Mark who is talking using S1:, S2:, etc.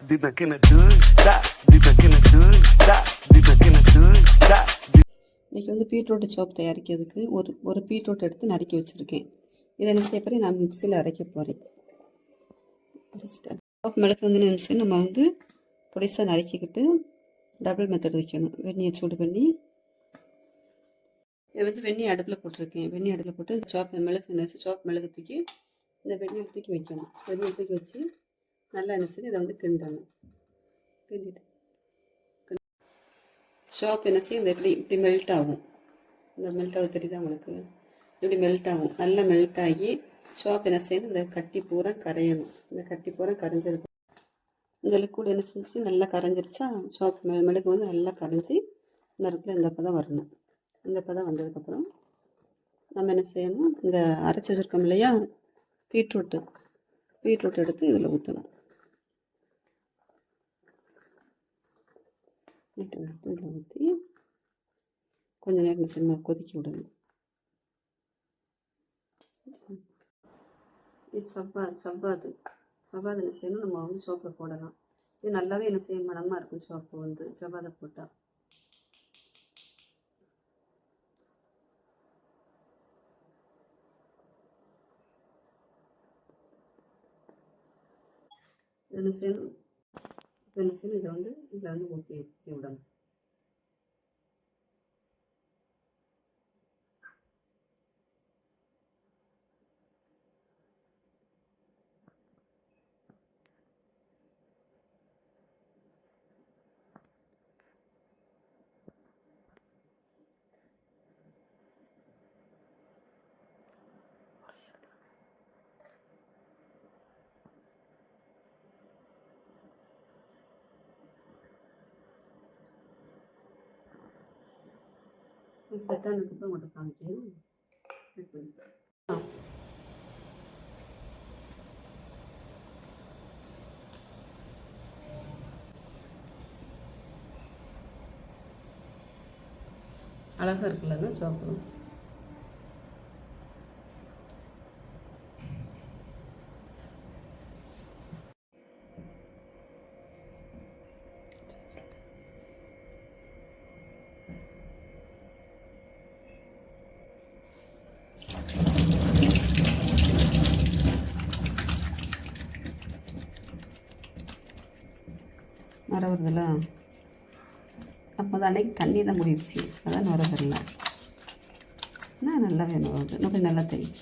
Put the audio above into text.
S1: இன்றைக்கி வந்து பீட்ரூட் சாப் தயாரிக்கிறதுக்கு ஒரு பீட்ரூட் எடுத்து நறுக்கி வச்சுருக்கேன். இதை என்ன செய்ய போகிறேன், நான் மிக்சியில் அரைக்க போகிறேன். அரைச்சிட்டேன். சாப் மிளகு வந்து நிமிஷம் நம்ம வந்து பொடிசாக நறுக்கிக்கிட்டு டபுள் மெத்தட் வைக்கணும். வெந்நியை சூடு பண்ணி இதை வந்து வெந்நீர் அடுப்பில் போட்டிருக்கேன். வெந்நீர் அடுப்பில் போட்டு சாப் மிளகு தூக்கி இந்த வெந்நீர் தூக்கி வைக்கணும். வெந்நீர் தூக்கி வச்சு நல்லா என்ன இதை வந்து கிண்டணும். கிண்டிட்டு சாப் என்ன செய்யும், இந்த இப்படி மெல்ட் ஆகும். இந்த மெல்ட் ஆகும், தெரியுதா உங்களுக்கு? இப்படி மெல்ட் ஆகும். நல்லா மெல்ட் ஆகி சாப் என்ன செய்யணும், இந்த கட்டி பூரா கரையணும். இந்த கட்டி பூரா கரைஞ்சிருக்கு. இந்த லிக்விட் என்ன செஞ்சு நல்லா கரைஞ்சிருச்சா, சாப் மிளகு வந்து நல்லா கரைஞ்சி நறுக்கில் இந்த பதம் வரணும். இந்த பதம் வந்ததுக்கப்புறம் நம்ம என்ன செய்யணும், இந்த அரைச்சி வச்சுருக்கோம் இல்லையா பீட்ரூட் எடுத்து இதில் ஊற்றணும். எடுத்து இதில் ஊற்றி கொஞ்ச நேரம் சின்ன கொதிக்க விடணும். இது சவ்வாது என்ன செய்யணும், நம்ம வந்து சோப்பில் போடலாம். இது நல்லாவே என்ன செய்ய மனமாக இருக்கும். சோப்பு வந்து சவ்வாதை போட்டால் என்ன செய்யணும், இதை வந்து இதில் வந்து ஊற்றி விடணும். செட் ஆனதுக்கப்புறம் உங்கள்கிட்ட காமிக்கணும். அழகாக இருக்குல்லங்க சோப்பு. நுர வருதுல்ல, அப்போ தான் அன்றைக்கி தண்ணி தான் முடிஞ்சிச்சு, அதான் நுர வரல. ஆனால் நல்லா வேணும், இன்னும் கொஞ்சம் நல்லா தெரியும்.